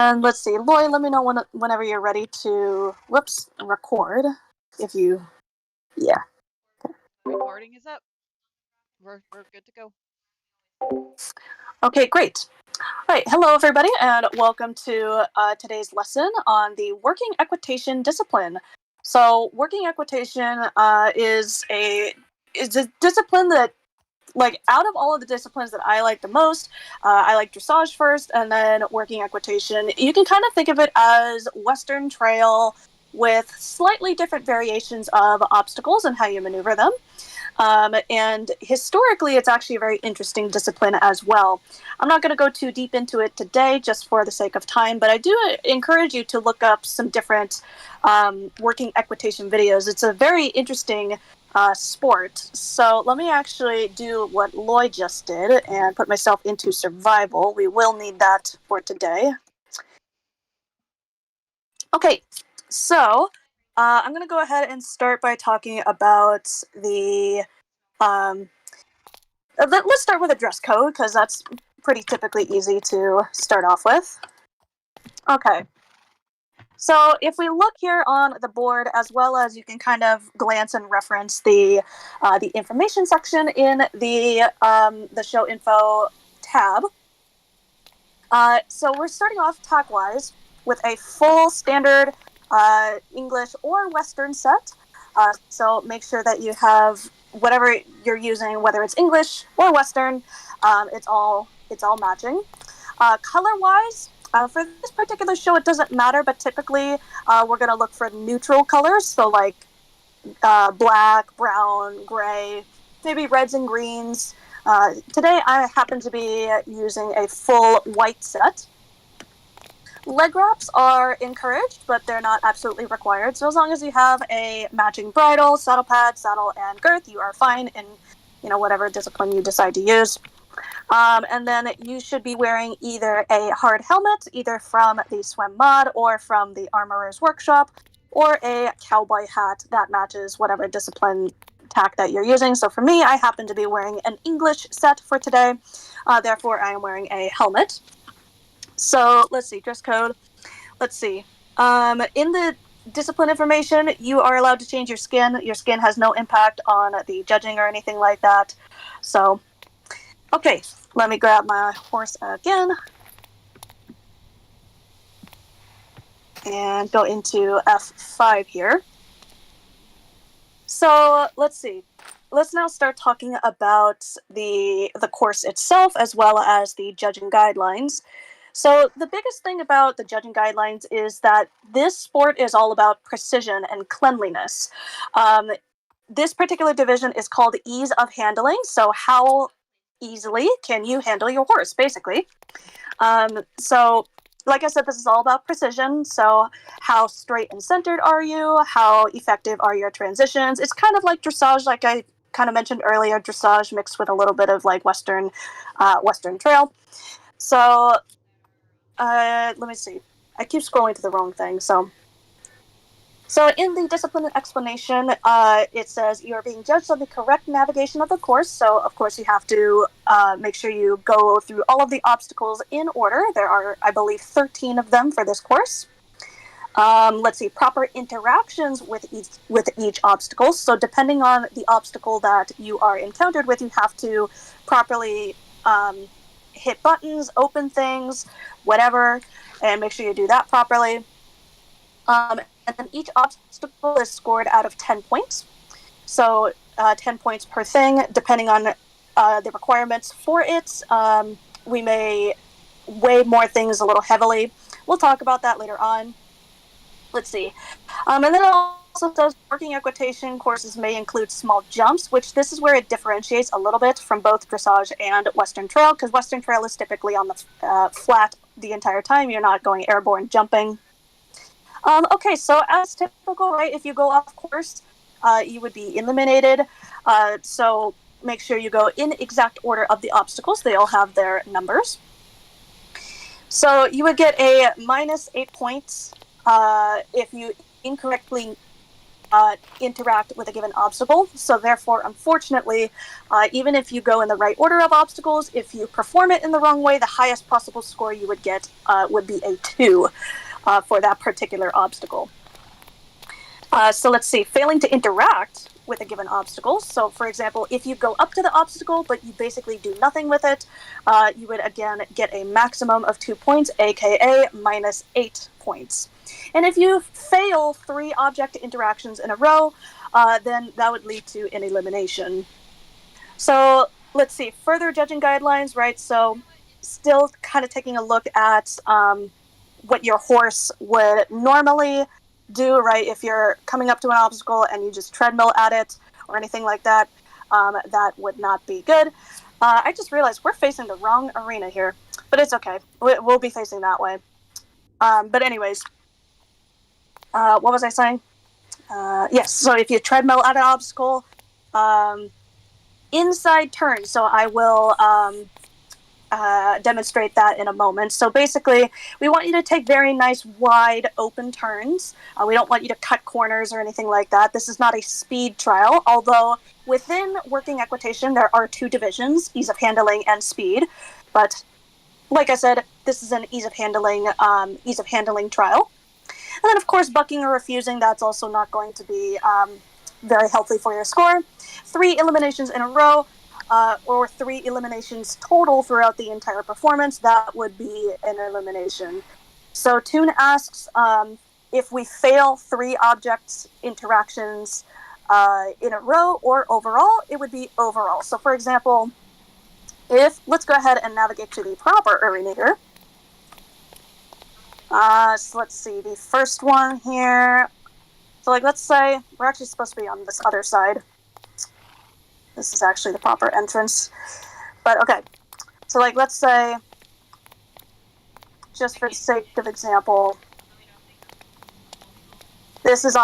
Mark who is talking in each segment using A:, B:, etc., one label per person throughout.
A: And let's see, Lori, let me know whenever you're ready to, record. If you, yeah.
B: Recording is up. We're good to go.
A: Okay, great. All right, hello everybody, and welcome to today's lesson on the working equitation discipline. So, working equitation is a discipline that, like, out of all of the disciplines that I like the most, I like dressage first, and then working equitation. You can kind of think of it as Western trail with slightly different variations of obstacles and how you maneuver them. And historically, it's actually a very interesting discipline as well. I'm not going to go too deep into it today just for the sake of time, but I do encourage you to look up some different working equitation videos. It's a very interesting sport. So let me actually do what Lloyd just did and put myself into survival. We will need that for today. Okay, so I'm going to go ahead and start by talking about the let's start with a dress code, because that's pretty typically easy to start off with. Okay. So if we look here on the board, as well as you can kind of glance and reference the information section in the show info tab. So we're starting off tack-wise with a full standard English or Western set. So make sure that you have whatever you're using, whether it's English or Western, it's all matching. Color-wise, for this particular show, it doesn't matter, but typically we're going to look for neutral colors, so like black, brown, gray, maybe reds and greens. Today I happen to be using a full white set. Leg wraps are encouraged, but they're not absolutely required. So as long as you have a matching bridle, saddle pad, saddle, and girth, you are fine in whatever discipline you decide to use. And then you should be wearing either a hard helmet, either from the SWEM mod or from the Armorer's Workshop, or a cowboy hat that matches whatever discipline tack that you're using. So for me, I happen to be wearing an English set for today. Therefore, I am wearing a helmet. So let's see, dress code. Let's see. In the discipline information, you are allowed to change your skin. Your skin has no impact on the judging or anything like that. So, okay, let me grab my horse again and go into F5 here. So let's see. Let's now start talking about the course itself, as well as the judging guidelines. So the biggest thing about the judging guidelines is that this sport is all about precision and cleanliness. This particular division is called ease of handling. So how easily can you handle your horse, basically? So like I said, this is all about precision. So how straight and centered are you? How effective are your transitions? It's kind of like dressage, like I kind of mentioned earlier, dressage mixed with a little bit of like Western trail. So let me see. I keep scrolling to the wrong thing. So in the discipline and explanation, it says you are being judged on the correct navigation of the course. So of course you have to make sure you go through all of the obstacles in order. There are, I believe, 13 of them for this course. Let's see, proper interactions with each obstacle. So depending on the obstacle that you are encountered with, you have to properly hit buttons, open things, whatever, and make sure you do that properly. And then each obstacle is scored out of 10 points. So 10 points per thing, depending on the requirements for it. We may weigh more things a little heavily. We'll talk about that later on. Let's see. And then it also says working equitation courses may include small jumps, which this is where it differentiates a little bit from both dressage and Western trail, because Western trail is typically on the flat the entire time. You're not going airborne jumping. Okay, so as typical, right, if you go off course, you would be eliminated. So make sure you go in exact order of the obstacles. They all have their numbers. So you would get a -8 points if you incorrectly interact with a given obstacle. So therefore, unfortunately, even if you go in the right order of obstacles, if you perform it in the wrong way, the highest possible score you would get would be a 2 for that particular obstacle. So let's see, failing to interact with a given obstacle. So for example, if you go up to the obstacle, but you basically do nothing with it, you would again get a maximum of 2 points, aka minus 8 points. And if you fail 3 object interactions in a row, then that would lead to an elimination. So let's see, further judging guidelines, right? So still kind of taking a look at what your horse would normally do, right? If you're coming up to an obstacle and you just treadmill at it or anything like that, that would not be good. I just realized we're facing the wrong arena here, but it's okay. We'll be facing that way. But anyways, what was I saying? Yes, so if you treadmill at an obstacle, inside turn, so I will demonstrate that in a moment. So basically, we want you to take very nice, wide, open turns. We don't want you to cut corners or anything like that. This is not a speed trial, although within Working Equitation, there are 2 divisions, ease of handling and speed. But like I said, this is an ease of handling trial. And then, of course, bucking or refusing, that's also not going to be very healthy for your score. 3 eliminations in a row, or 3 eliminations total throughout the entire performance, that would be an elimination. So Toon asks, if we fail 3 object interactions in a row or overall, it would be overall. So for example, let's go ahead and navigate to the proper arena here. So let's see, the first one here. So like, let's say we're actually supposed to be on this other side. This is actually the proper entrance. But okay, so like, let's say, just for the sake of example, this is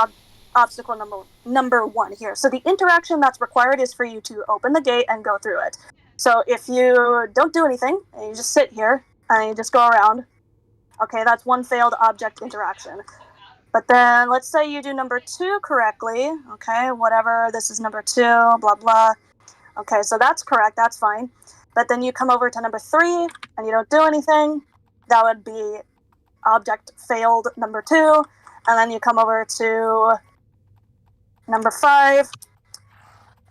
A: obstacle number 1 here. So the interaction that's required is for you to open the gate and go through it. So if you don't do anything, and you just sit here, and you just go around, okay, that's 1 failed object interaction. But then let's say you do number 2 correctly, okay, whatever, this is number 2, blah, blah. Okay, so that's correct, that's fine. But then you come over to number 3 and you don't do anything, that would be object failed number 2. And then you come over to number 5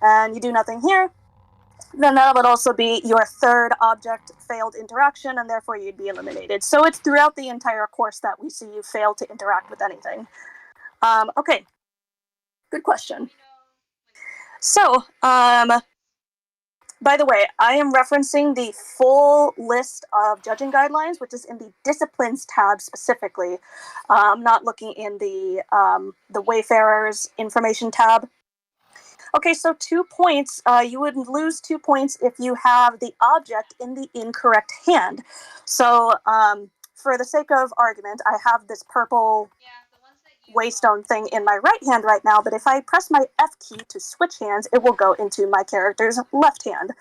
A: and you do nothing here, then that would also be your 3rd object failed interaction, and therefore you'd be eliminated. So it's throughout the entire course that we see you fail to interact with anything. Okay, good question. So, by the way, I am referencing the full list of judging guidelines, which is in the disciplines tab specifically. I'm not looking in the Wayfarers information tab. Okay, so 2 points. You would lose 2 points if you have the object in the incorrect hand. So, for the sake of argument, I have this purple waystone thing in my right hand right now, but if I press my F key to switch hands, it will go into my character's left hand.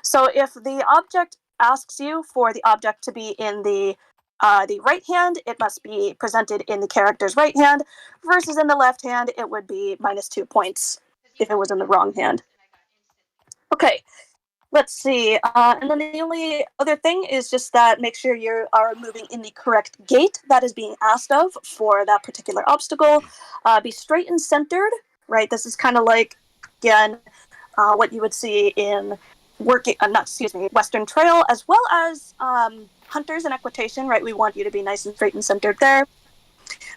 A: So if the object asks you for the object to be in the right hand, it must be presented in the character's right hand, versus in the left hand, it would be minus 2 points if it was in the wrong hand. Okay, let's see. And then the only other thing is just that make sure you are moving in the correct gate that is being asked of for that particular obstacle. Be straight and centered, right? This is kind of like, again, what you would see in Western Trail, as well as Hunters and Equitation, right? We want you to be nice and straight and centered there.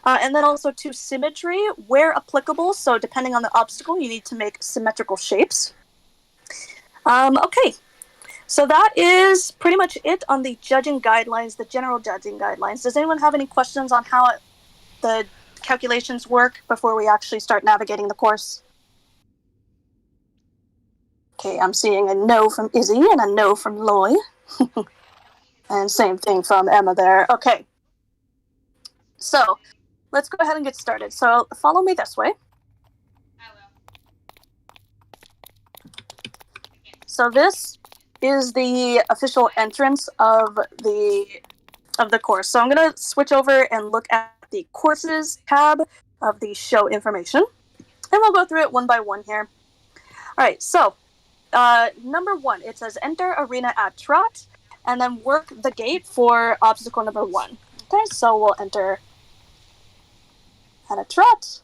A: And then also to symmetry, where applicable. So depending on the obstacle, you need to make symmetrical shapes. Okay, so that is pretty much it on the judging guidelines, the general judging guidelines. Does anyone have any questions on how the calculations work before we actually start navigating the course? Okay, I'm seeing a no from Izzy and a no from Loy. And same thing from Emma there. Okay, so let's go ahead and get started. So follow me this way. So this is the official entrance of the course. So I'm going to switch over and look at the courses tab of the show information. And we'll go through it one by one here. All right, so number 1, it says enter arena at trot, and then work the gate for obstacle number 1. Okay, so we'll enter at a trot.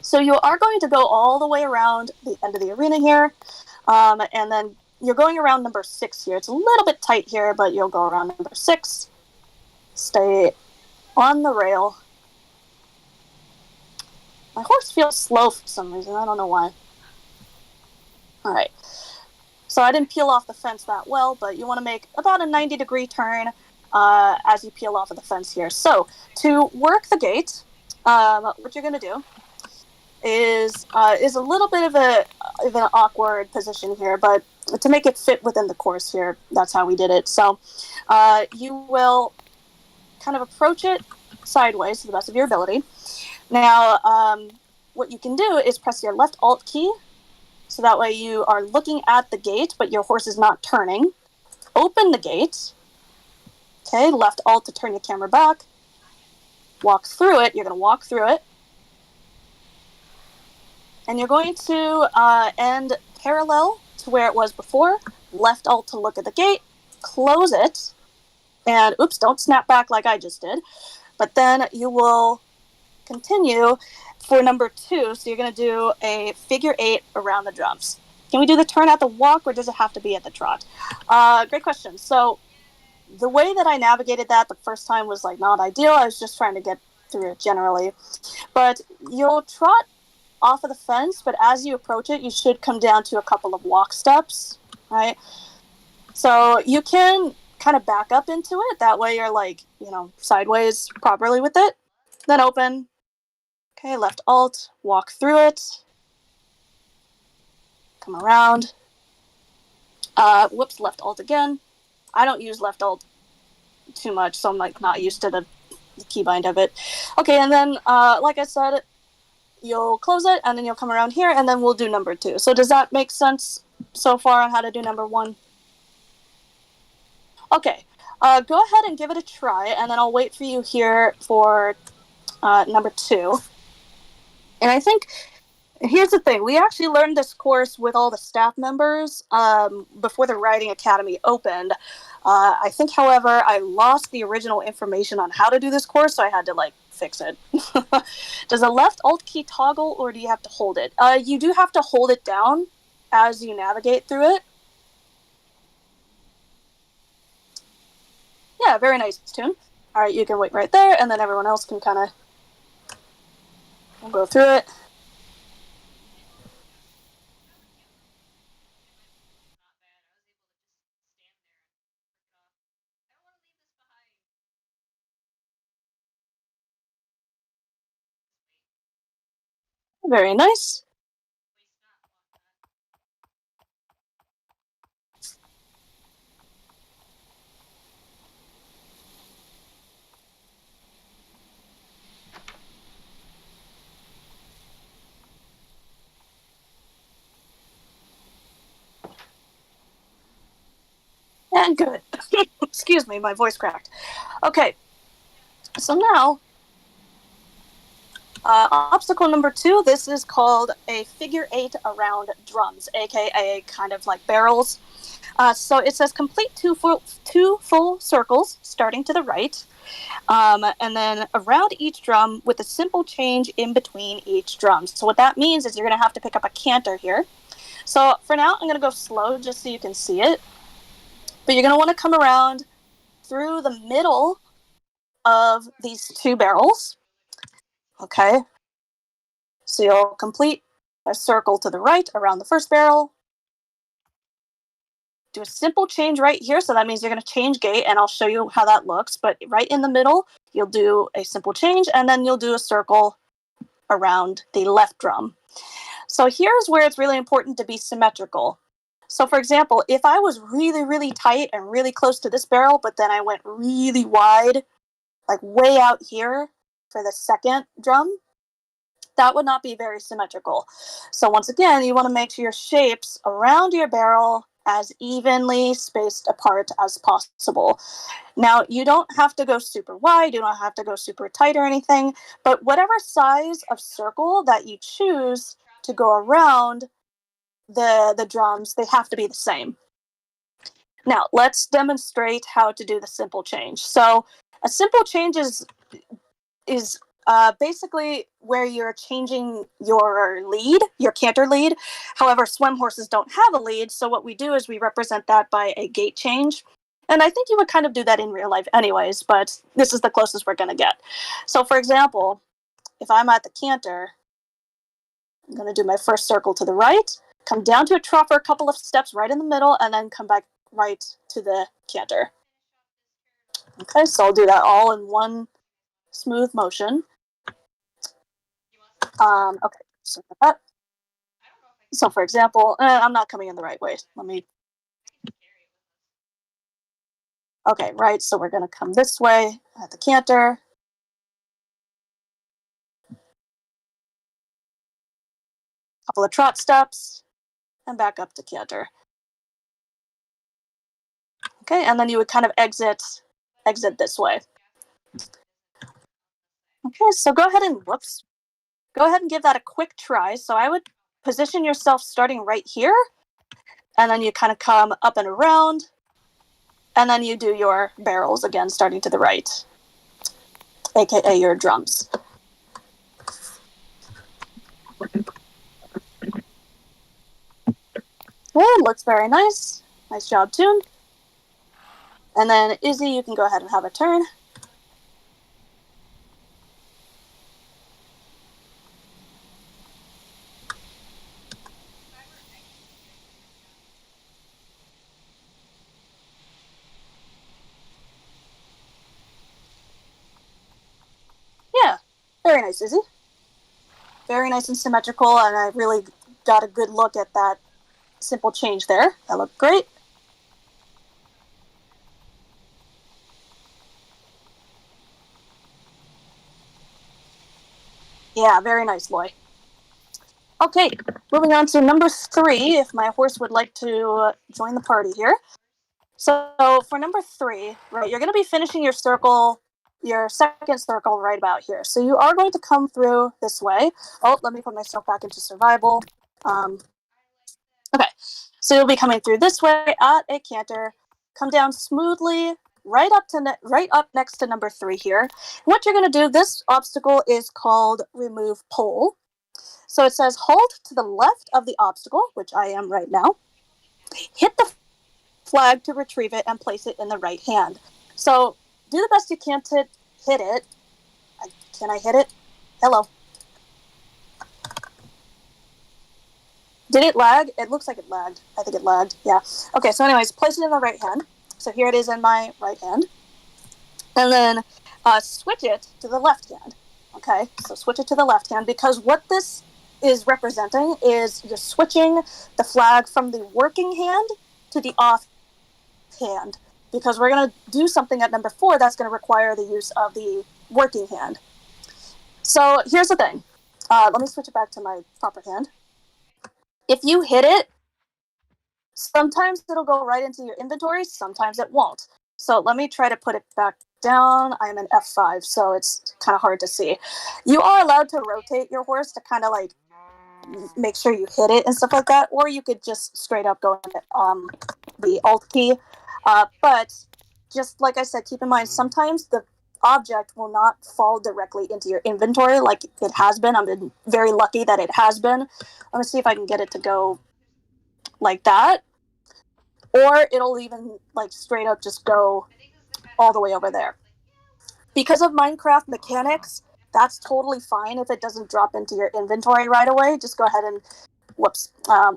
A: So you are going to go all the way around the end of the arena here, and then you're going around number 6 here. It's a little bit tight here, but you'll go around number 6. Stay on the rail. My horse feels slow for some reason. I don't know why. All right. So I didn't peel off the fence that well, but you want to make about a 90-degree turn as you peel off of the fence here. So to work the gate, what you're going to do is a little bit of an awkward position here, but to make it fit within the course here, that's how we did it. So you will kind of approach it sideways to the best of your ability. Now, what you can do is press your left Alt key, so that way you are looking at the gate, but your horse is not turning. Open the gate. Okay, left Alt to turn your camera back. Walk through it. You're going to walk through it. And you're going to end parallel to where it was before. Left Alt to look at the gate. Close it. And oops, don't snap back like I just did. But then you will continue for number 2. So you're going to do a figure 8 around the drums. Can we do the turn at the walk, or does it have to be at the trot? Great question. So the way that I navigated that the first time was like not ideal. I was just trying to get through it generally. But you'll trot off of the fence, but as you approach it, you should come down to a couple of walk steps, right? So you can kind of back up into it. That way you're like, sideways properly with it. Then open. Okay, left Alt, walk through it. Come around. Whoops, left Alt again. I don't use left Alt too much, so I'm like not used to the keybind of it. Okay, and then like I said, you'll close it, and then you'll come around here, and then we'll do number 2. So does that make sense so far on how to do number 1? Okay, go ahead and give it a try, and then I'll wait for you here for number 2. And I think here's the thing. We actually learned this course with all the staff members before the Riding Academy opened. I think, however, I lost the original information on how to do this course, so I had to, fix it. Does a left Alt key toggle, or do you have to hold it? You do have to hold it down as you navigate through it. Yeah, very nice tune. All right, you can wait right there, and then everyone else can kind of go through it. Very nice. And good. Excuse me, my voice cracked. Okay, so now, obstacle number 2, this is called a figure 8 around drums, aka kind of like barrels. So it says complete two full circles starting to the right, and then around each drum with a simple change in between each drum. So what that means is you're going to have to pick up a canter here. So for now, I'm going to go slow just so you can see it. But you're going to want to come around through the middle of these 2 barrels. Okay. So you'll complete a circle to the right around the first barrel. Do a simple change right here. So that means you're going to change gate, and I'll show you how that looks. But right in the middle, you'll do a simple change, and then you'll do a circle around the left drum. So here's where it's really important to be symmetrical. So for example, if I was really, really tight and really close to this barrel, but then I went really wide, like way out here for the second drum, that would not be very symmetrical. So once again, you want to make sure your shapes around your barrel as evenly spaced apart as possible. Now, you don't have to go super wide, you don't have to go super tight or anything, but whatever size of circle that you choose to go around the drums, they have to be the same. Now, let's demonstrate how to do the simple change. So, a simple change is basically where you're changing your lead, your canter lead. However, swim horses don't have a lead, so what we do is we represent that by a gait change. And I think you would kind of do that in real life anyways, but this is the closest we're going to get. So, for example, if I'm at the canter, I'm going to do my first circle to the right, come down to a trot for a couple of steps right in the middle, and then come back right to the canter. Okay, so I'll do that all in one smooth motion. Okay, so that. So, for example, I'm not coming in the right way. Let me. Okay, right. So we're going to come this way at the canter. Couple of trot steps, and back up to canter. Okay, and then you would kind of exit this way. Okay, so go ahead and go ahead and give that a quick try. So I would position yourself starting right here, and then you kind of come up and around, and then you do your barrels again, starting to the right, aka your drums. Okay, looks very nice. Nice job, Tune. And then Izzy, you can go ahead and have a turn. Yeah, very nice, Izzy. Very nice and symmetrical, and I really got a good look at that simple change there. That looked great. Yeah, very nice, boy. Okay, moving on to number 3, if my horse would like to join the party here. So for number 3, right, you're going to be finishing your circle, your second circle right about here. So you are going to come through this way. Oh, let me put myself back into survival. Okay, so you'll be coming through this way at a canter, come down smoothly right up next to number 3 here. What you're going to do, this obstacle is called remove pole. So it says hold to the left of the obstacle, which I am right now. Hit the flag to retrieve it and place it in the right hand. So do the best you can to hit it. Can I hit it? Hello. Did it lag? It looks like it lagged. I think it lagged. Yeah. Okay, so anyways, place it in the right hand. So here it is in my right hand. And then switch it to the left hand. Okay, so switch it to the left hand because what this is representing is you're switching the flag from the working hand to the off hand because we're going to do something at number 4 that's going to require the use of the working hand. So here's the thing. Let me switch it back to my proper hand. If you hit it, sometimes it'll go right into your inventory, sometimes it won't. So let me try to put it back down. I'm in F5, so it's kind of hard to see. You are allowed to rotate your horse to kind of like make sure you hit it and stuff like that, or you could just straight up go the Alt key. But just like I said, keep in mind sometimes the object will not fall directly into your inventory like it has been. I've been very lucky that it has been. Let me see if I can get it to go like that, or it'll even like straight up just go all the way over there. Because of Minecraft mechanics, that's totally fine if it doesn't drop into your inventory right away. Just go ahead and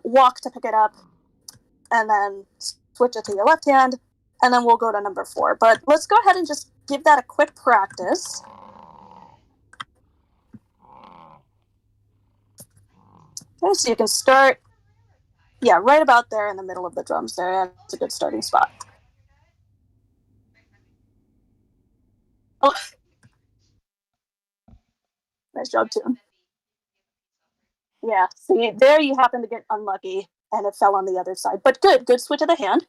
A: walk to pick it up, and then switch it to your left hand, and then we'll go to number 4. But let's go ahead and just give that a quick practice. Okay, so you can start, yeah, right about there in the middle of the drums there. That's a good starting spot. Oh, nice job, too. Yeah, see, there you happen to get unlucky. and it fell on the other side. But good switch of the hand.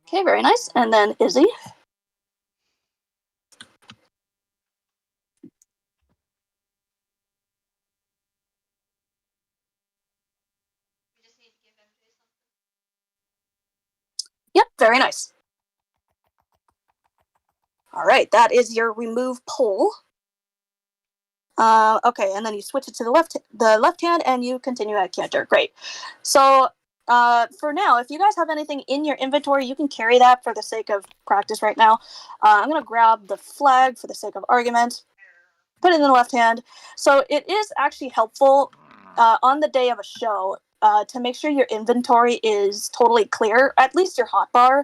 A: Okay, very nice. And then Izzy. Yep, very nice. All right, that is your remove pole. Okay, and then you switch it to the left hand, and you continue at canter. Great. So for now, if you guys have anything in your inventory, you can carry that for the sake of practice right now. I'm going to grab the flag for the sake of argument, put it in the left hand. So it is actually helpful on the day of a show to make sure your inventory is totally clear, at least your hotbar.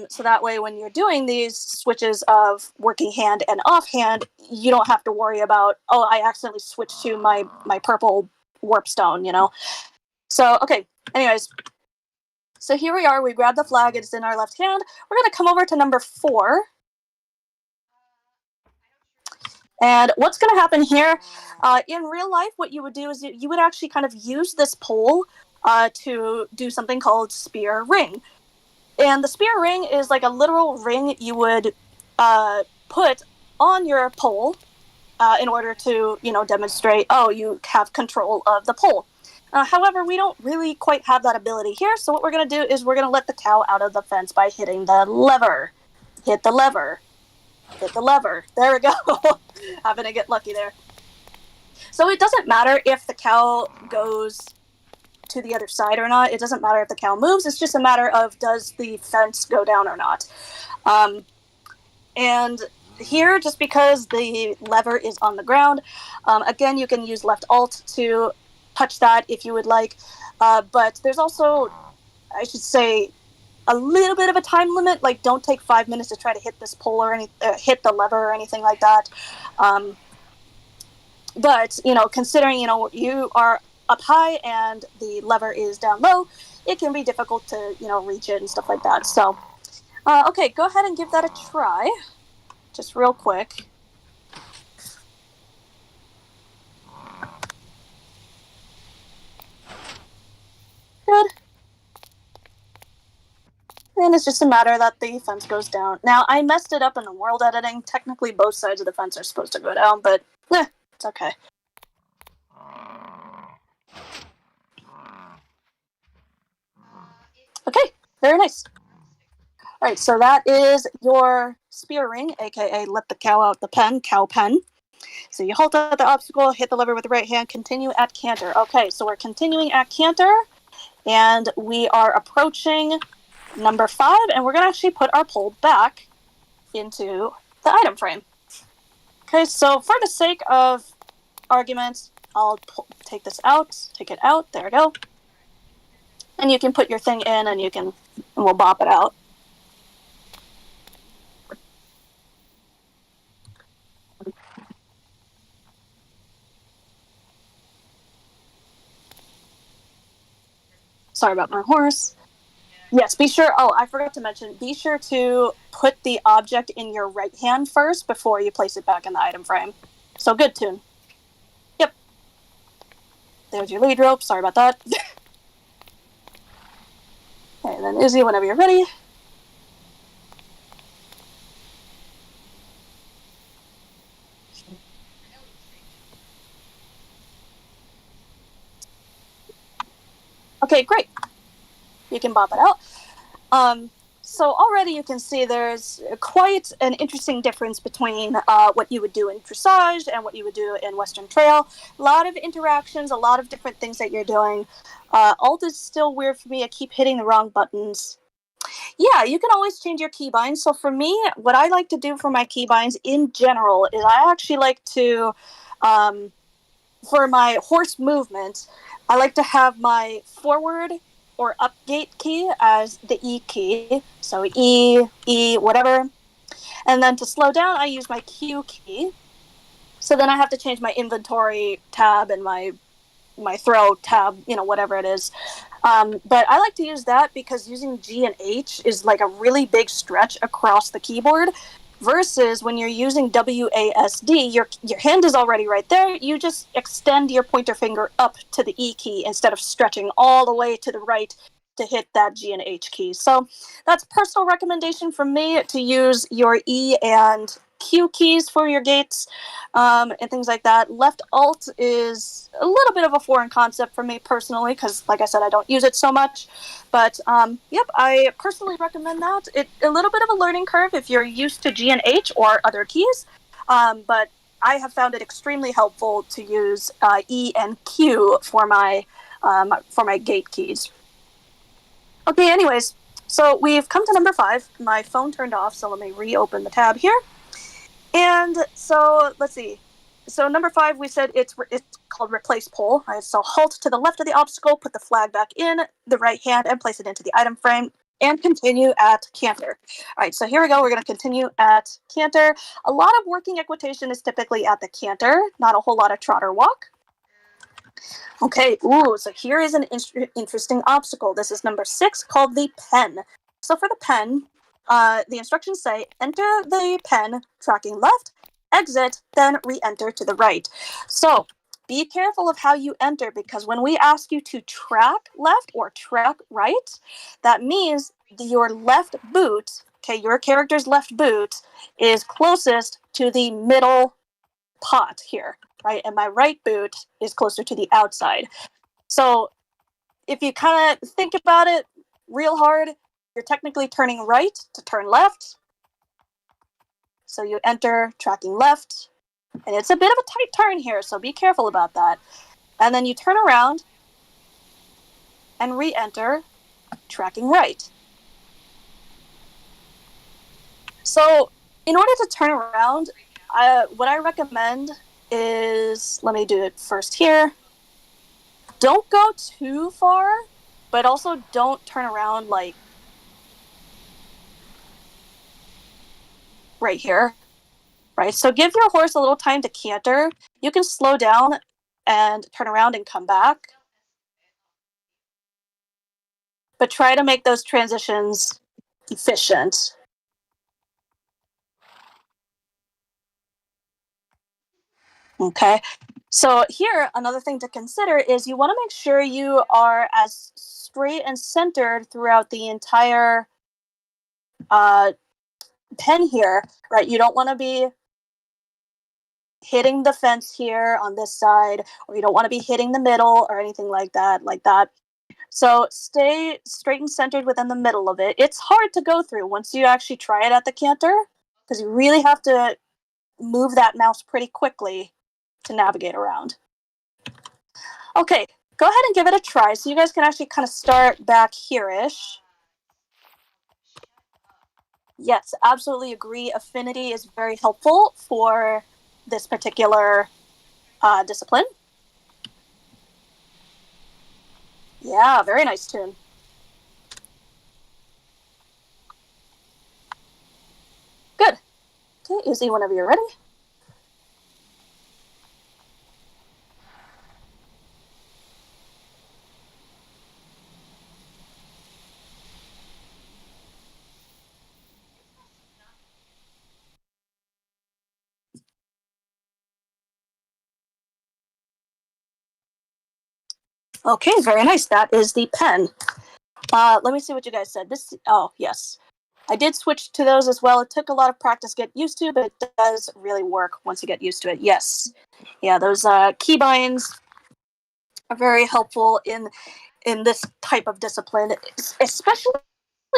A: So that way, when you're doing these switches of working hand and offhand, you don't have to worry about, oh, I accidentally switched to my purple warp stone, you know? So, okay, anyways. So here we are. We grab the flag. It's in our left hand. We're going to come over to number 4. And what's going to happen here, in real life, what you would do is you would actually kind of use this pole to do something called spear ring. And the spear ring is like a literal ring you would put on your pole in order to, demonstrate, oh, you have control of the pole. However, we don't really quite have that ability here, so what we're going to do is we're going to let the cow out of the fence by hitting the lever. Hit the lever. Hit the lever. There we go. Having to get lucky there. So it doesn't matter if the cow goes to the other side or not. It doesn't matter if the cow moves. It's just a matter of, does the fence go down or not. And here, just because the lever is on the ground, again, you can use left alt to touch that if you would like. But there's also, I should say, a little bit of a time limit. Like, don't take 5 minutes to try to hit this pole or hit the lever or anything like that. But, considering, you are up high and the lever is down low, it can be difficult to, reach it and stuff like that. So, okay, go ahead and give that a try. Just real quick. Good. And it's just a matter that the fence goes down. Now, I messed it up in the world editing. Technically, both sides of the fence are supposed to go down, but it's okay. Okay, very nice. All right, so that is your spear ring, aka let the cow out the pen, cow pen. So you halt at the obstacle, hit the lever with the right hand, continue at canter. Okay, so we're continuing at canter, and we are approaching number 5, and we're going to actually put our pole back into the item frame. Okay, so for the sake of argument, I'll take this out, take it out, there we go. And you can put your thing in, and we'll bop it out. Sorry about my horse. Yes, be sure. Oh, I forgot to mention. Be sure to put the object in your right hand first before you place it back in the item frame. So good, Toon. Yep. There's your lead rope. Sorry about that. And then Izzy, whenever you're ready. Okay, great. You can bop it out. So already you can see there's quite an interesting difference between what you would do in dressage and what you would do in Western Trail. A lot of interactions, a lot of different things that you're doing. Alt is still weird for me. I keep hitting the wrong buttons. Yeah, you can always change your keybinds. So for me, what I like to do for my keybinds in general is I actually like to, for my horse movement, I like to have my forward or up gate key as the E key. So E, whatever. And then to slow down, I use my Q key. So then I have to change my inventory tab and my throw tab, whatever it is. But I like to use that because using G and H is like a really big stretch across the keyboard. Versus when you're using WASD, your hand is already right there. You just extend your pointer finger up to the E key instead of stretching all the way to the right to hit that G and H keys. So that's personal recommendation from me, to use your E and Q keys for your gates, and things like that. Left Alt is a little bit of a foreign concept for me personally, because, like I said, I don't use it so much. But yep, I personally recommend that. It's a little bit of a learning curve if you're used to G and H or other keys, but I have found it extremely helpful to use E and Q for my gate keys. Okay, anyways, so we've come to number 5. My phone turned off, so let me reopen the tab here. And so let's see. So number 5, we said it's called replace pole. Right? So halt to the left of the obstacle, put the flag back in the right hand, and place it into the item frame, and continue at canter. All right, so here we go. We're going to continue at canter. A lot of working equitation is typically at the canter, not a whole lot of trot or walk. Okay, so here is an interesting obstacle. This is number 6, called the pen. So for the pen, the instructions say enter the pen tracking left, exit, then re-enter to the right. So be careful of how you enter, because when we ask you to track left or track right, that means your left boot, okay, your character's left boot is closest to the middle pot here, right? And my right boot is closer to the outside. So if you kind of think about it real hard, you're technically turning right to turn left. So you enter tracking left, and it's a bit of a tight turn here, so be careful about that. And then you turn around and re-enter tracking right. So in order to turn around, what I recommend is, let me do it first here. Don't go too far, but also don't turn around like right here, right? So give your horse a little time to canter. You can slow down and turn around and come back, but try to make those transitions efficient. Okay. So here, another thing to consider is you want to make sure you are as straight and centered throughout the entire pen here, right? You don't want to be hitting the fence here on this side, or you don't want to be hitting the middle or anything like that. So stay straight and centered within the middle of it. It's hard to go through once you actually try it at the canter, because you really have to move that mouse pretty quickly to navigate around. Okay, go ahead and give it a try. So you guys can actually kind of start back here-ish. Yes, absolutely agree. Affinity is very helpful for this particular discipline. Yeah, very nice tune. Good. Okay, Izzy, whenever you're ready. Okay, very nice. That is the pen. Let me see what you guys said. Oh, yes. I did switch to those as well. It took a lot of practice to get used to, but it does really work once you get used to it. Yes. Yeah, those keybinds are very helpful in this type of discipline, especially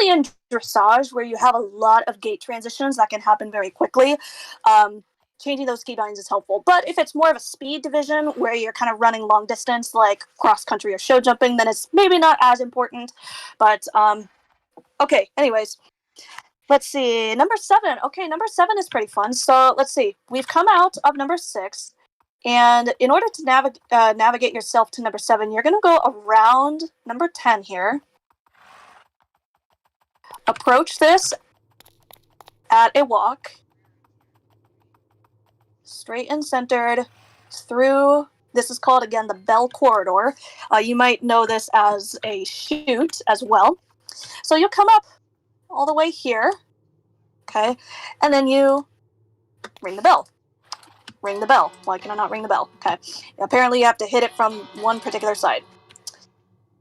A: in dressage, where you have a lot of gate transitions that can happen very quickly. Changing those keybinds is helpful. But if it's more of a speed division where you're kind of running long distance, like cross country or show jumping, then it's maybe not as important. But okay, anyways, let's see. Number 7. Okay, number 7 is pretty fun. So let's see. We've come out of number 6. And in order to navigate yourself to number 7, you're going to go around number 10 here. Approach this at a walk. Straight and centered through, this is called, again, the bell corridor. You might know this as a chute as well. So you'll come up all the way here. Okay, and then you ring the bell. Ring the bell. Why can I not ring the bell? Okay, apparently you have to hit it from one particular side.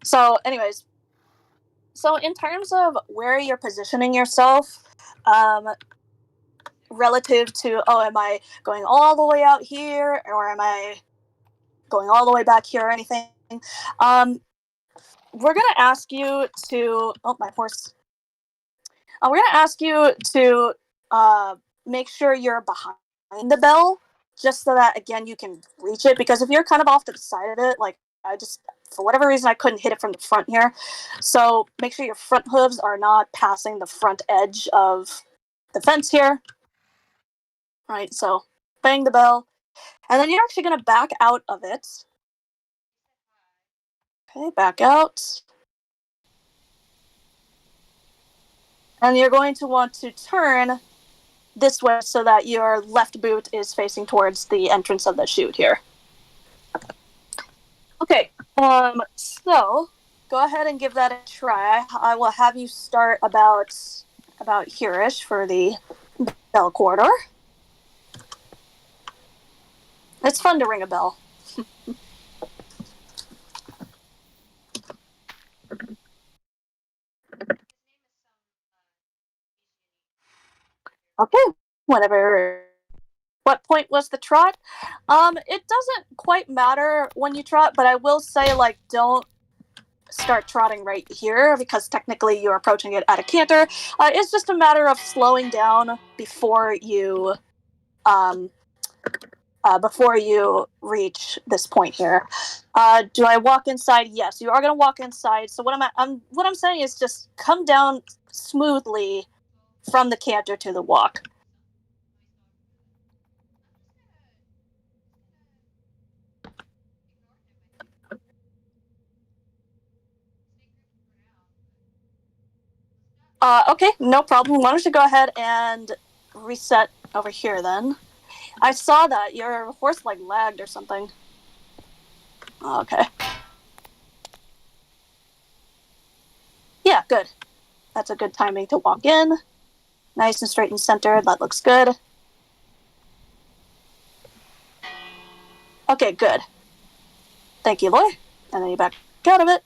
A: So, anyways, so in terms of where you're positioning yourself, relative to, oh, am I going all the way out here or am I going all the way back here or anything? We're gonna ask you to. Oh, my horse. We're gonna ask you to make sure you're behind the bell, just so that again you can reach it. Because if you're kind of off to the side of it, like I just for whatever reason I couldn't hit it from the front here, so make sure your front hooves are not passing the front edge of the fence here. Right. So bang the bell, and then you're actually gonna back out of it. Okay, back out. And you're going to want to turn this way so that your left boot is facing towards the entrance of the chute here. Okay, so go ahead and give that a try. I will have you start about here-ish for the bell corridor. It's fun to ring a bell. Okay, whatever. What point was the trot? It doesn't quite matter when you trot, but I will say, like, don't start trotting right here because technically you're approaching it at a canter. It's just a matter of slowing down before you reach this point here. Do I walk inside? Yes, you are going to walk inside. So what I'm saying is just come down smoothly from the canter to the walk. Okay, no problem. Why don't you go ahead and reset over here then? I saw that your horse like lagged or something. Okay. Yeah, good. That's a good timing to walk in. Nice and straight and centered. That looks good. Okay, good. Thank you, Loy. And then you back out of it.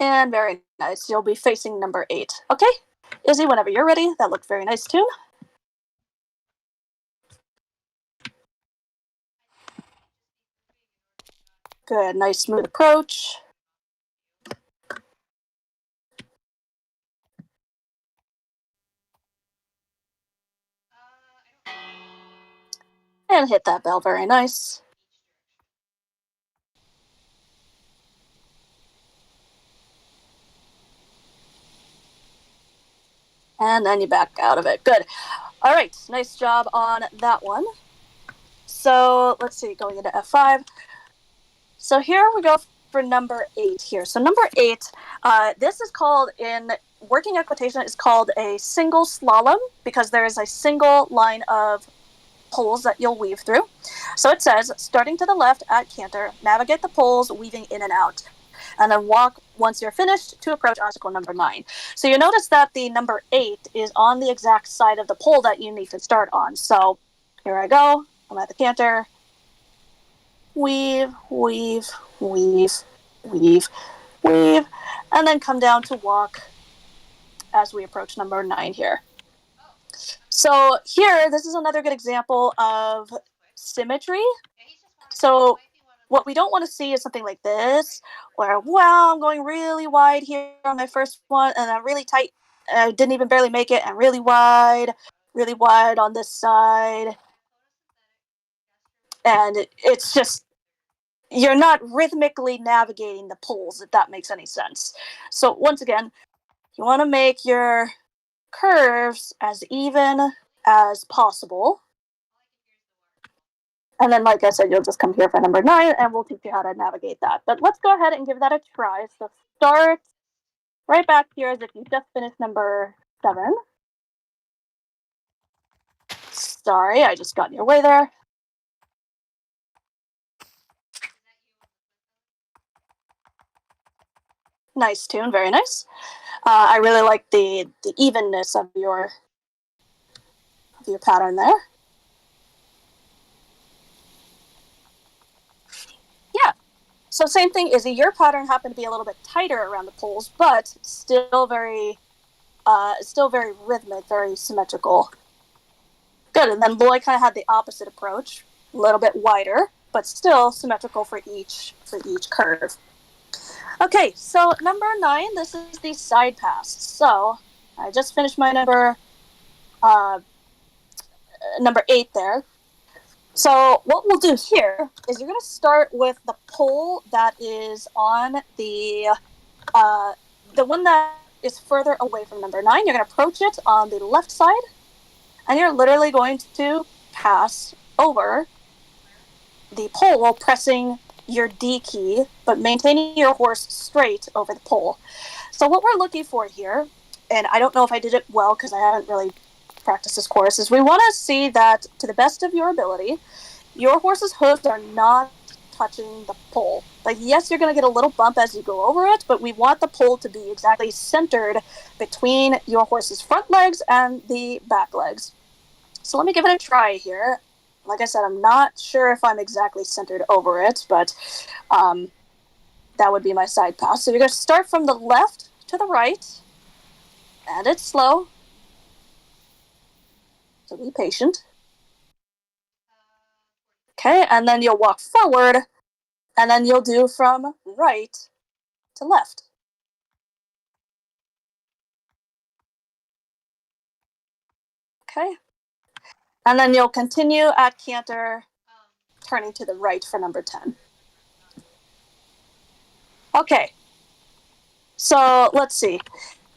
A: And very nice. You'll be facing number 8. Okay, Izzy, whenever you're ready. That looked very nice too. Good, nice smooth approach. And hit that bell, very nice. And then you back out of it. Good. All right, nice job on that one. So let's see, going into F5. So here we go for number 8 here. So number 8, this is called in working equitation is called a single slalom because there is a single line of poles that you'll weave through. So it says, starting to the left at canter, navigate the poles, weaving in and out, and then walk once you're finished to approach obstacle number 9. So you notice that the number 8 is on the exact side of the pole that you need to start on. So here I go. I'm at the canter. Weave, weave, weave, weave, weave, and then come down to walk as we approach number 9 here. So here, this is another good example of symmetry. So what we don't want to see is something like this, where, wow, I'm going really wide here on my first one, and I'm really tight, and I didn't even barely make it, and really wide on this side. And it's just, you're not rhythmically navigating the poles, if that makes any sense. So once again, you want to make your curves as even as possible. And then, like I said, you'll just come here for number 9, and we'll teach you how to navigate that. But let's go ahead and give that a try. So start right back here as if you just finished number 7. Sorry, I just got in your way there. Nice tune, very nice. I really like the evenness of your pattern there. Yeah. So same thing, Izzy. Your pattern happened to be a little bit tighter around the poles, but still very rhythmic, very symmetrical. Good. And then Loy kind of had the opposite approach, a little bit wider, but still symmetrical for each curve. Okay, so number 9, this is the side pass. So I just finished my uh, number 8 there. So what we'll do here is you're going to start with the pole that is on the one that is further away from number 9. You're going to approach it on the left side, and you're literally going to pass over the pole while pressing your D key, but maintaining your horse straight over the pole. So what we're looking for here, and I don't know if I did it well because I haven't really practiced this course, is we want to see that to the best of your ability, your horse's hooves are not touching the pole. Like, yes, you're going to get a little bump as you go over it, but we want the pole to be exactly centered between your horse's front legs and the back legs. So let me give it a try here. Like I said, I'm not sure if I'm exactly centered over it, but that would be my side pass. So you're going to start from the left to the right, and it's slow. So be patient. Okay, and then you'll walk forward, and then you'll do from right to left. Okay. And then you'll continue at canter, turning to the right for number 10. Okay. So let's see.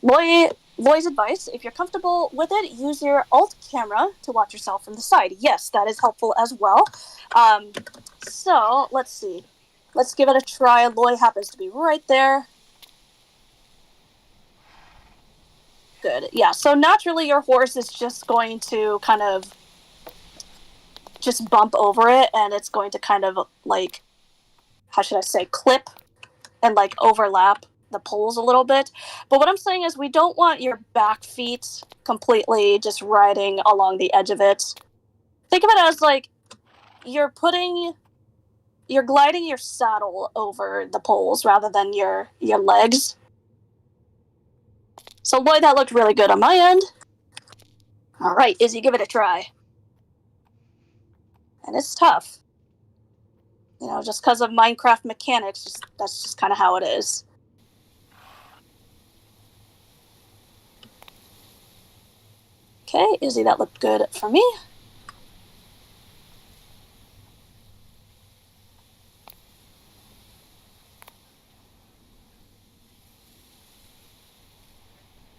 A: Loy's advice, if you're comfortable with it, use your alt camera to watch yourself from the side. Yes, that is helpful as well. So let's see. Let's give it a try. Loy happens to be right there. Good. Yeah, so naturally your horse is just going to kind of just bump over it, and it's going to kind of like, how should I say, clip and like overlap the poles a little bit. But what I'm saying is we don't want your back feet completely just riding along the edge of it. Think of it as like you're gliding your saddle over the poles rather than your legs. So boy, that looked really good on my end. All right, Izzy, give it a try. And it's tough. You know, just because of Minecraft mechanics, that's just kind of how it is. Okay, Izzy, that looked good for me.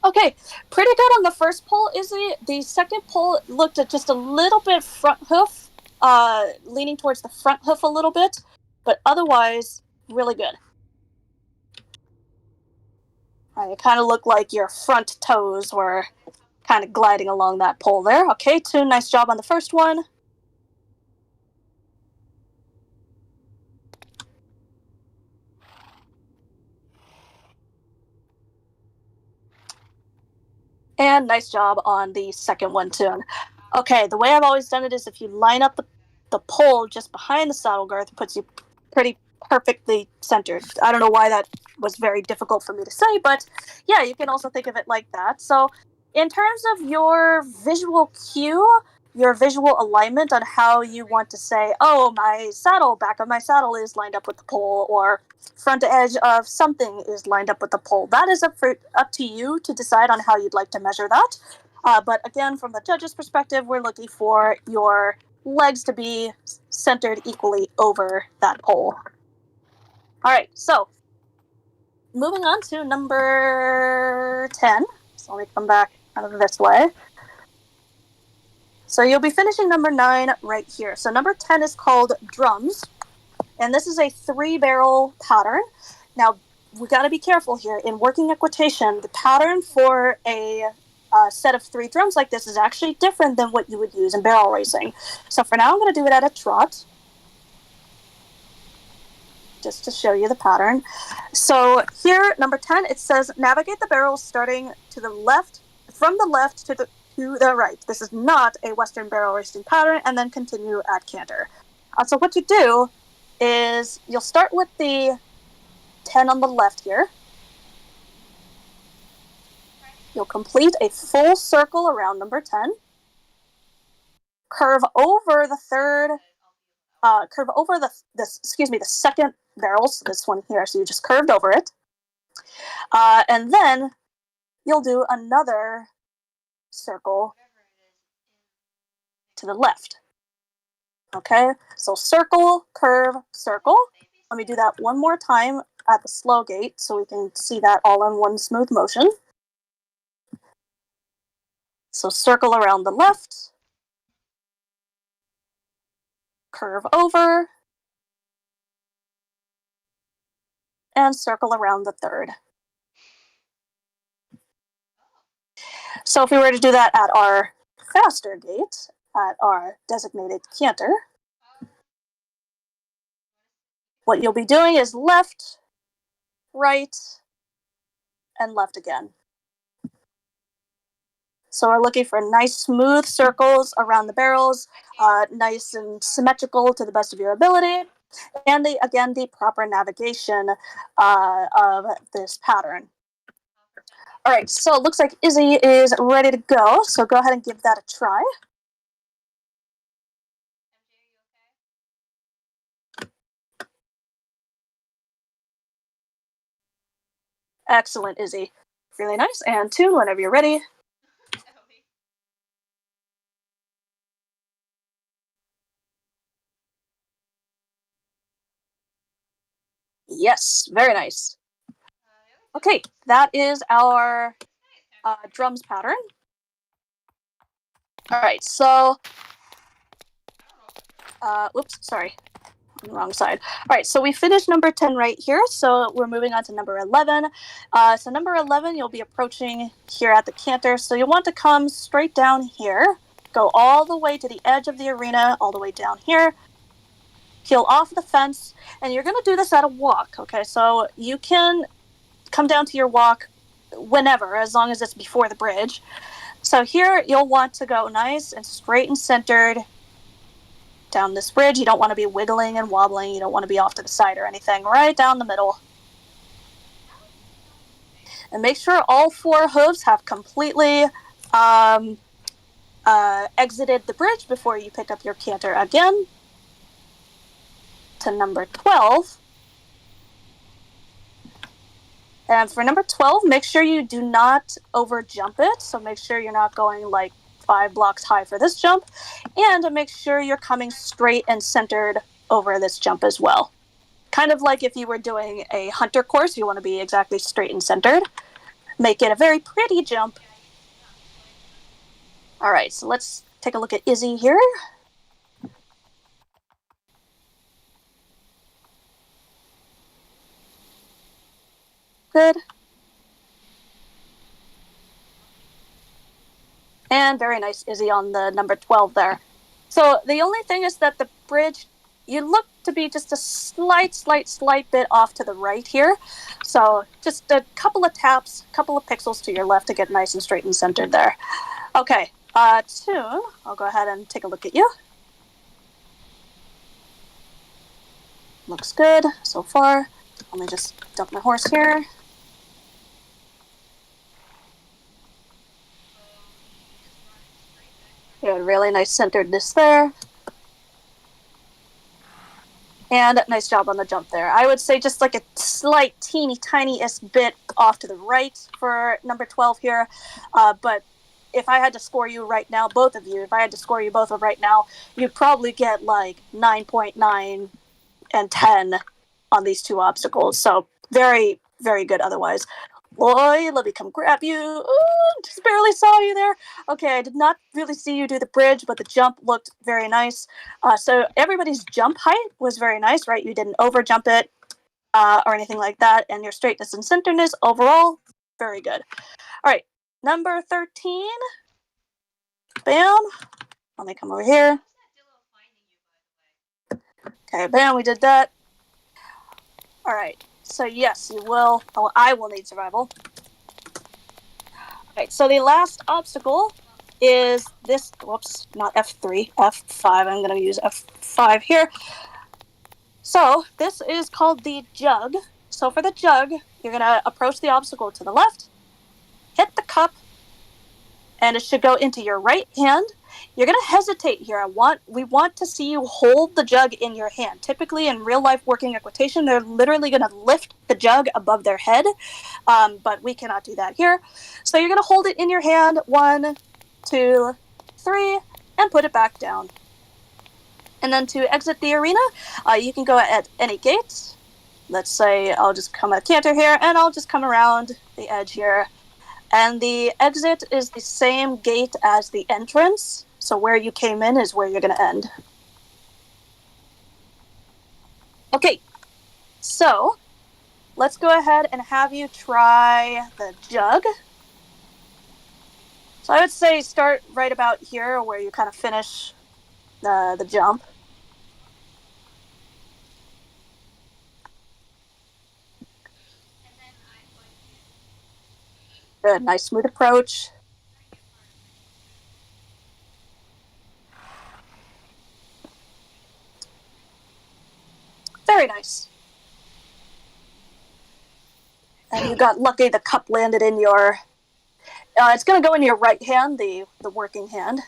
A: Okay, pretty good on the first pull, Izzy. The second pull looked at just a little bit front hoof, leaning towards the front hoof a little bit, but otherwise, really good. It kind of looked like your front toes were kind of gliding along that pole there. Okay, Toon, nice job on the first one. And nice job on the second one, Toon. Okay, the way I've always done it is if you line up the pole just behind the saddle girth, it puts you pretty perfectly centered. I don't know why that was very difficult for me to say, but yeah, you can also think of it like that. So in terms of your visual cue, your visual alignment on how you want to say, oh, my saddle, back of my saddle is lined up with the pole, or front edge of something is lined up with the pole. That is up to you to decide on how you'd like to measure that. But again, from the judge's perspective, we're looking for your legs to be centered equally over that pole. All right, so moving on to number 10. So let me come back out of this way. So you'll be finishing number 9 right here. So number 10 is called drums, and this is a 3-barrel pattern. Now, we got to be careful here. In working equitation, the pattern for a set of 3 drums like this is actually different than what you would use in barrel racing. So for now, I'm going to do it at a trot. just to show you the pattern. So here, number 10, it says navigate the barrels starting to the left, from the left to the right. This is not a Western barrel racing pattern, and then continue at canter. So what you do is you'll start with the 10 on the left here. You'll complete a full circle around number 10. Curve over the third, curve over the second barrel, so this one here, so you just curved over it. And then you'll do another circle to the left. Okay, so circle, curve, circle. Let me do that one more time at the slow gate so we can see that all in one smooth motion. So circle around the left, curve over, and circle around the third. So if we were to do that at our faster gate, at our designated canter, what you'll be doing is left, right, and left again. So we're looking for nice smooth circles around the barrels, nice and symmetrical to the best of your ability, and again, the proper navigation of this pattern. All right, so it looks like Izzy is ready to go, so go ahead and give that a try. Excellent, Izzy. Really nice. And tune whenever you're ready. Yes, very nice. Okay, that is our drums pattern. All right, so, oops, sorry, on the wrong side. All right, so we finished number 10 right here, so we're moving on to number 11. So number 11, you'll be approaching here at the canter, so you'll want to come straight down here, go all the way to the edge of the arena, all the way down here, peel off the fence, and you're going to do this at a walk, okay? So you can come down to your walk whenever, as long as it's before the bridge. So here you'll want to go nice and straight and centered down this bridge. You don't want to be wiggling and wobbling. You don't want to be off to the side or anything. Right down the middle. And make sure all 4 hooves have completely exited the bridge before you pick up your canter again. To number 12. And for number 12, make sure you do not over jump it. So make sure you're not going like 5 blocks high for this jump. And make sure you're coming straight and centered over this jump as well. Kind of like if you were doing a hunter course, you want to be exactly straight and centered. Make it a very pretty jump. All right, so let's take a look at Izzy here. Good. And very nice, Izzy, on the number 12 there. So the only thing is that the bridge, you look to be just a slight bit off to the right here. So just a couple of taps, couple of pixels to your left to get nice and straight and centered there. Okay, Tune, I'll go ahead and take a look at you. Looks good so far. Let me just dump my horse here. Yeah, really nice centeredness there. And nice job on the jump there. I would say just like a slight tiniest bit off to the right for number 12 here. But if I had to score you right now, both of you, if I had to score you both of right now, you'd probably get like 9.9 and 10 on these 2 obstacles. So very, very good otherwise. Boy, let me come grab you. Ooh, just barely saw you there. Okay, I did not really see you do the bridge, but the jump looked very nice. So everybody's jump height was very nice, right? You didn't over jump it or anything like that. And your straightness and centeredness overall, very good. All right, number 13. Bam. Let me come over here. Okay, bam, we did that. All right. So yes, you will. Oh, I will need survival. All right. So the last obstacle is this. Whoops, not F3, F5. I'm going to use F5 here. So this is called the jug. So for the jug, you're going to approach the obstacle to the left, hit the cup, and it should go into your right hand. You're going to hesitate here. We want to see you hold the jug in your hand. Typically in real life working equitation, they're literally going to lift the jug above their head, but we cannot do that here. So you're going to hold it in your hand, 1, 2, 3, and put it back down. And then to exit the arena, you can go at any gate. Let's say I'll just come at canter here, and I'll just come around the edge here. And the exit is the same gate as the entrance. So where you came in is where you're going to end. Okay, so let's go ahead and have you try the jug. So I would say start right about here where you kind of finish the jump. Good, nice smooth approach. Very nice. And you got lucky the cup landed in your... it's going to go in your right hand, the working hand.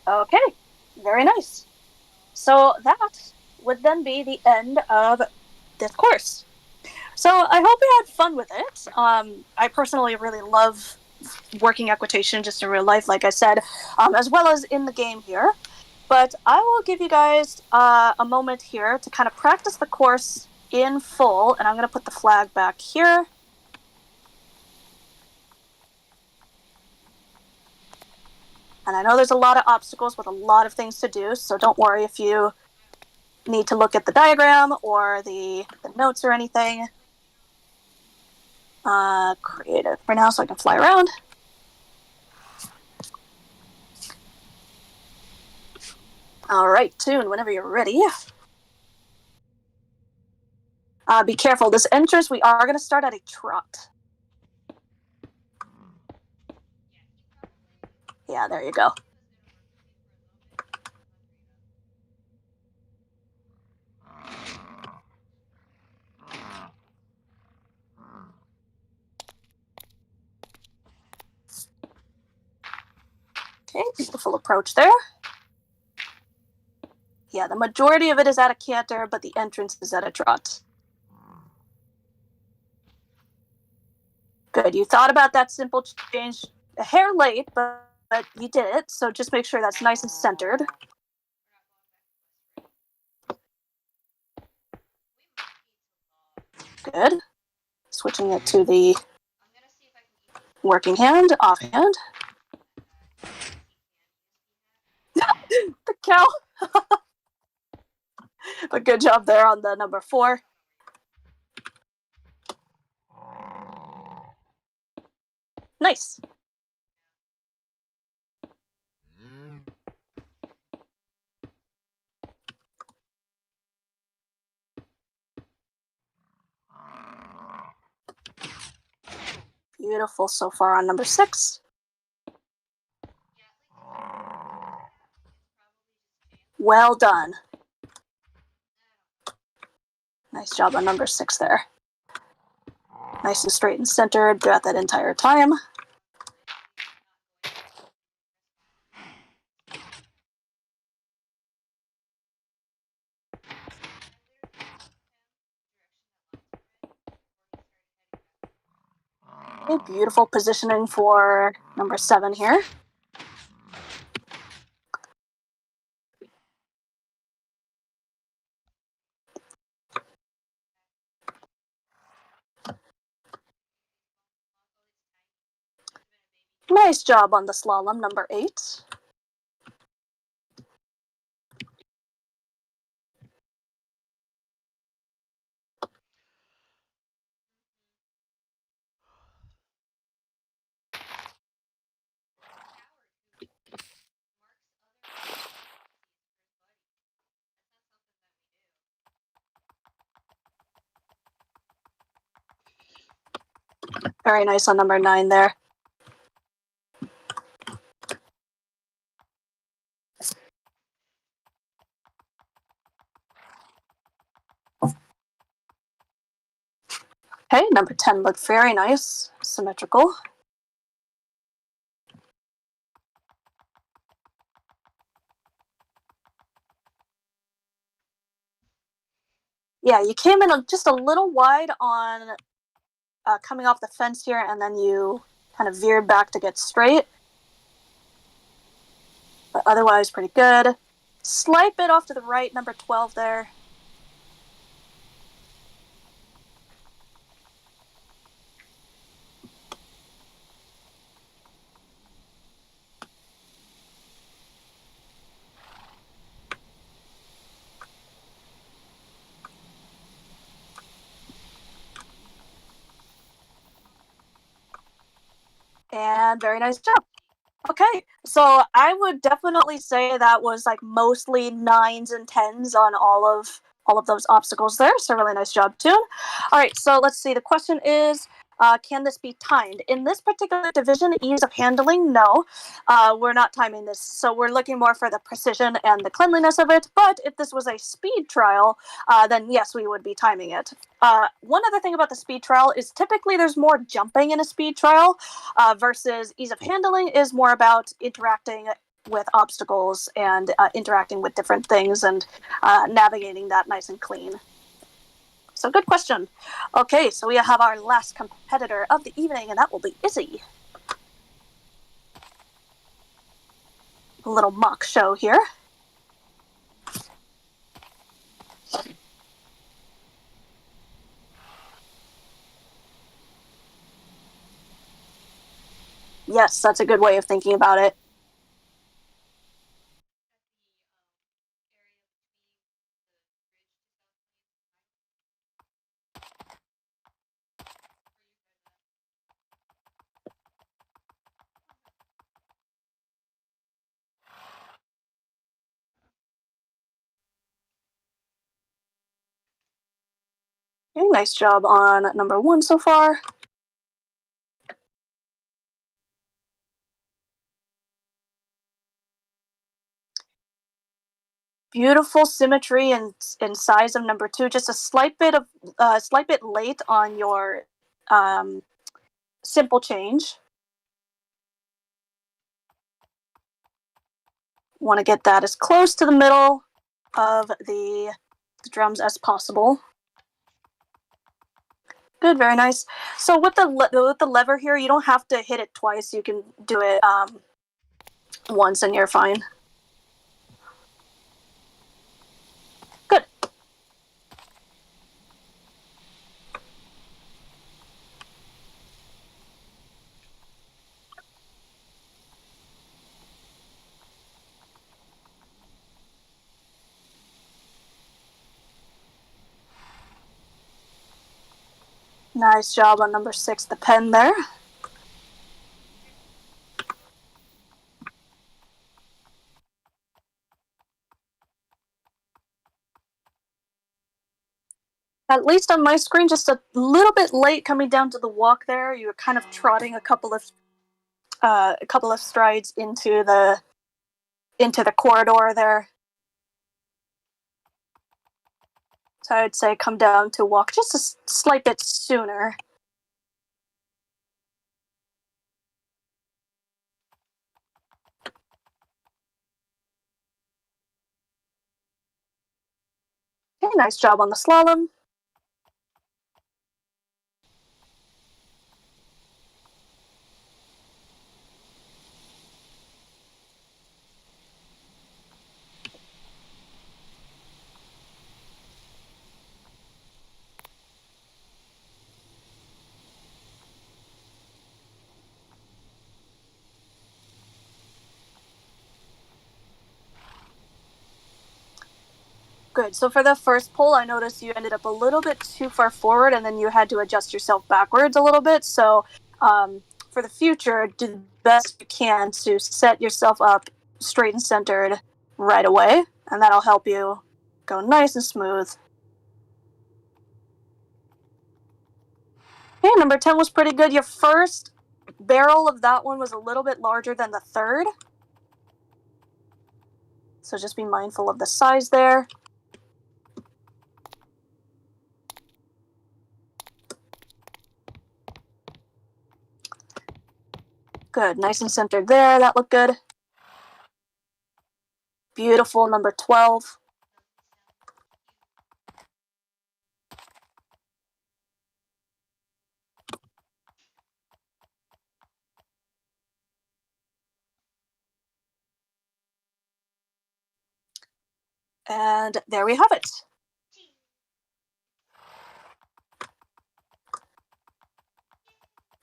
A: Okay, very nice. So that would then be the end of this course. So I hope you had fun with it. I personally really love working equitation just in real life, like I said, as well as in the game here. But I will give you guys a moment here to kind of practice the course in full, and I'm going to put the flag back here. And I know there's a lot of obstacles with a lot of things to do, so don't worry if you need to look at the diagram or the notes or anything. Creative for now so I can fly around. All right, Tune, whenever you're ready. Be careful, this entrance, we are going to start at a trot. Yeah, there you go. Okay, beautiful approach there. Yeah, the majority of it is at a canter, but the entrance is at a trot. Good, you thought about that simple change a hair late, but you did it, so just make sure that's nice and centered. Good. Switching it to the working hand, offhand. The cow. But good job there on the number 4. Nice. Beautiful so far on number 6. Well done. Nice job on number 6 there. Nice and straight and centered throughout that entire time. Okay, beautiful positioning for number 7 here. Nice job on the slalom, number 8. Very nice on number 9 there. Okay, number 10 looked very nice, symmetrical. Yeah, you came in just a little wide on coming off the fence here, and then you kind of veered back to get straight. But otherwise, pretty good. Slight bit off to the right, number 12 there. And very nice job. Okay, so I would definitely say that was like mostly 9s and 10s on all of those obstacles there. So really nice job, Toon. All right, so let's see. The question is, can this be timed? In this particular division, ease of handling, no. We're not timing this. So we're looking more for the precision and the cleanliness of it. But if this was a speed trial, then yes, we would be timing it. One other thing about the speed trial is typically there's more jumping in a speed trial versus ease of handling is more about interacting with obstacles and interacting with different things and navigating that nice and clean. So good question. Okay, so we have our last competitor of the evening, and that will be Izzy. A little mock show here. Yes, that's a good way of thinking about it. Okay, nice job on number 1 so far. Beautiful symmetry and size of number 2. Just a slight bit late on your simple change. Want to get that as close to the middle of the drums as possible. Good, very nice. So with the lever here, you don't have to hit it twice. You can do it once and you're fine. Good. Nice job on number 6, the pen there. At least on my screen, just a little bit late coming down to the walk there. You were kind of trotting a couple of strides into the corridor there. So I'd say come down to walk just a slight bit sooner. Okay, nice job on the slalom. Good. So for the first pull, I noticed you ended up a little bit too far forward, and then you had to adjust yourself backwards a little bit. So for the future, do the best you can to set yourself up straight and centered right away, and that'll help you go nice and smooth. Okay, number 10 was pretty good. Your first barrel of that one was a little bit larger than the third. So just be mindful of the size there. Good, nice and centered there. That looked good. Beautiful, number 12. And there we have it.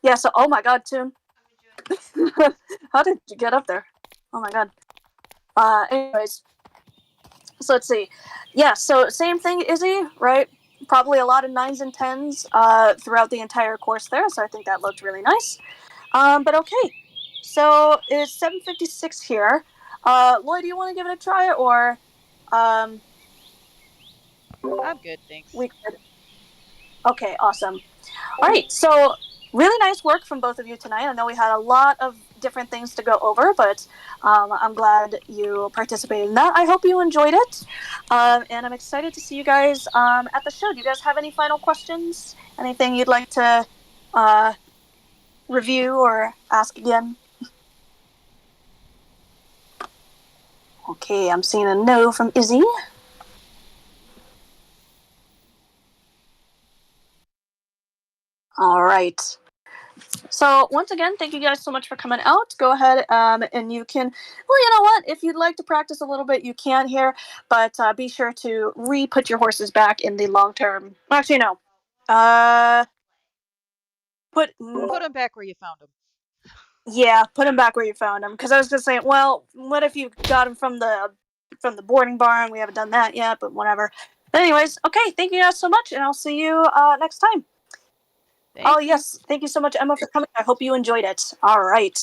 A: Yeah, so, oh my god, Toon. How did you get up there? Oh my god. Anyways, so let's see. Yeah, so same thing, Izzy, right? Probably a lot of 9s and 10s throughout the entire course there, so I think that looked really nice. But okay, so it's 7:56 here. Lloyd, do you want to give it a try, or um,
B: I'm good, thanks.
A: we could? Okay, awesome. All right, so really nice work from both of you tonight. I know we had a lot of different things to go over, but I'm glad you participated in that. I hope you enjoyed it, and I'm excited to see you guys at the show. Do you guys have any final questions? Anything you'd like to uh, review or ask again? Okay, I'm seeing a no from Izzy. All right. So once again, thank you guys so much for coming out. Go ahead and you can, well, you know what? If you'd like to practice a little bit, you can here, but be sure to re-put your horses back in the long-term. Actually, no. Put
B: Put them back where you found them.
A: Yeah, put them back where you found them. Because I was gonna say, well, what if you got them from the boarding barn? We haven't done that yet, but whatever. But anyways, okay, thank you guys so much, and I'll see you next time.
B: Thank you.
A: Yes, thank you so much, Emma, for coming. I hope you enjoyed it. All right.